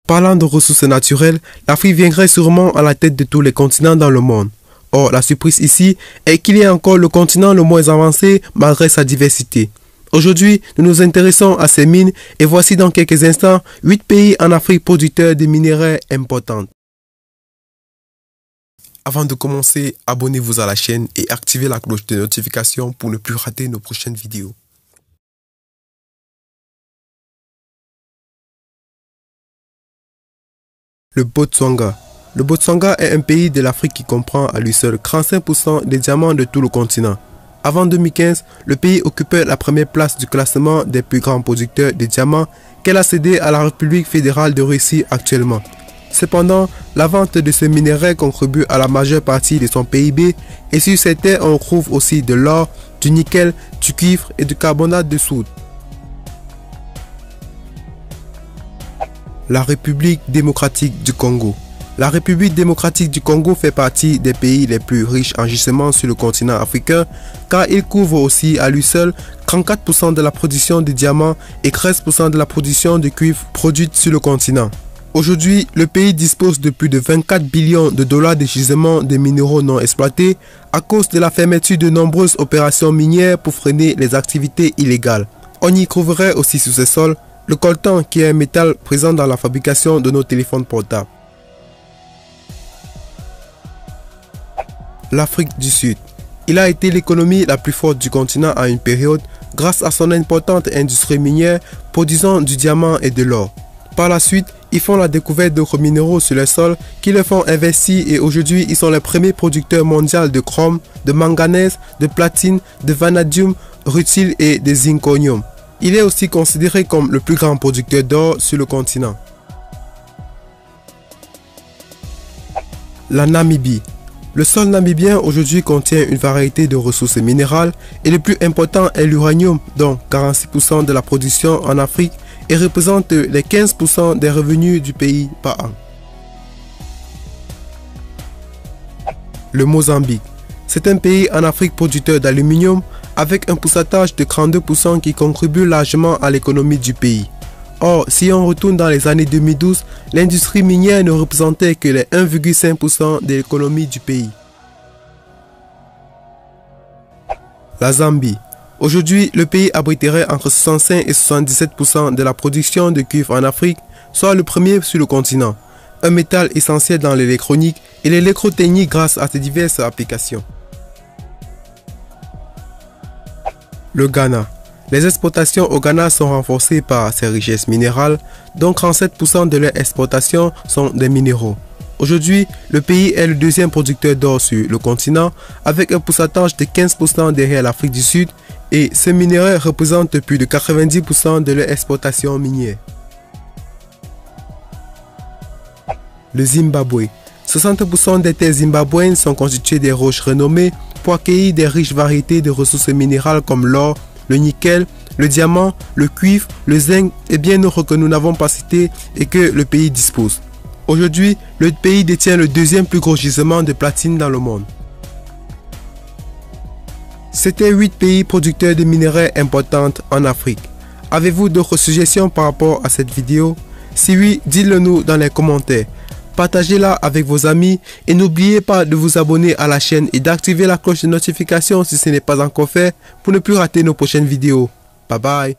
Parlant de ressources naturelles, l'Afrique viendrait sûrement à la tête de tous les continents dans le monde. Or, la surprise ici est qu'il est encore le continent le moins avancé malgré sa diversité. Aujourd'hui, nous nous intéressons à ces mines et voici dans quelques instants 8 pays en Afrique producteurs de minerais importants. Avant de commencer, abonnez-vous à la chaîne et activez la cloche de notification pour ne plus rater nos prochaines vidéos. Le Botswana. Le Botswana est un pays de l'Afrique qui comprend à lui seul 35% des diamants de tout le continent. Avant 2015, le pays occupait la première place du classement des plus grands producteurs de diamants qu'elle a cédé à la République fédérale de Russie actuellement. Cependant, la vente de ce minerai contribue à la majeure partie de son PIB et sur ces terres on trouve aussi de l'or, du nickel, du cuivre et du carbonate de soude. La République démocratique du Congo. La République démocratique du Congo fait partie des pays les plus riches en gisements sur le continent africain car il couvre aussi à lui seul 34% de la production de diamants et 13% de la production de cuivre produite sur le continent. Aujourd'hui, le pays dispose de plus de 24 billions de dollars de gisements de minéraux non exploités à cause de la fermeture de nombreuses opérations minières pour freiner les activités illégales. On y trouverait aussi sous ce sol le coltan qui est un métal présent dans la fabrication de nos téléphones portables. L'Afrique du Sud. Il a été l'économie la plus forte du continent à une période grâce à son importante industrie minière produisant du diamant et de l'or. Par la suite, ils font la découverte d'autres minéraux sur le sol qui les font investir et aujourd'hui ils sont les premiers producteurs mondiaux de chrome, de manganèse, de platine, de vanadium, rutile et de zirconium. Il est aussi considéré comme le plus grand producteur d'or sur le continent. La Namibie. Le sol namibien aujourd'hui contient une variété de ressources minérales et le plus important est l'uranium dont 46% de la production en Afrique et représente les 15% des revenus du pays par an. Le Mozambique. C'est un pays en Afrique producteur d'aluminium avec un pourcentage de 32% qui contribue largement à l'économie du pays. Or, si on retourne dans les années 2012, l'industrie minière ne représentait que les 1,5% de l'économie du pays. La Zambie. Aujourd'hui, le pays abriterait entre 65 et 77% de la production de cuivre en Afrique, soit le premier sur le continent, un métal essentiel dans l'électronique et l'électrotechnique grâce à ses diverses applications. Le Ghana. Les exportations au Ghana sont renforcées par ses richesses minérales, dont 37% de leurs exportations sont des minéraux. Aujourd'hui, le pays est le deuxième producteur d'or sur le continent, avec un pourcentage de 15% derrière l'Afrique du Sud, et ce minerai représente plus de 90% de leurs exportations minières. Le Zimbabwe. 60% des terres zimbabwéennes sont constituées des roches renommées pour accueillir des riches variétés de ressources minérales comme l'or, le nickel, le diamant, le cuivre, le zinc et bien d'autres que nous n'avons pas cités et que le pays dispose. Aujourd'hui, le pays détient le deuxième plus gros gisement de platine dans le monde. C'était 8 pays producteurs de minerais importants en Afrique. Avez-vous d'autres suggestions par rapport à cette vidéo? Si oui, dites-le nous dans les commentaires. Partagez-la avec vos amis et n'oubliez pas de vous abonner à la chaîne et d'activer la cloche de notification si ce n'est pas encore fait pour ne plus rater nos prochaines vidéos. Bye bye.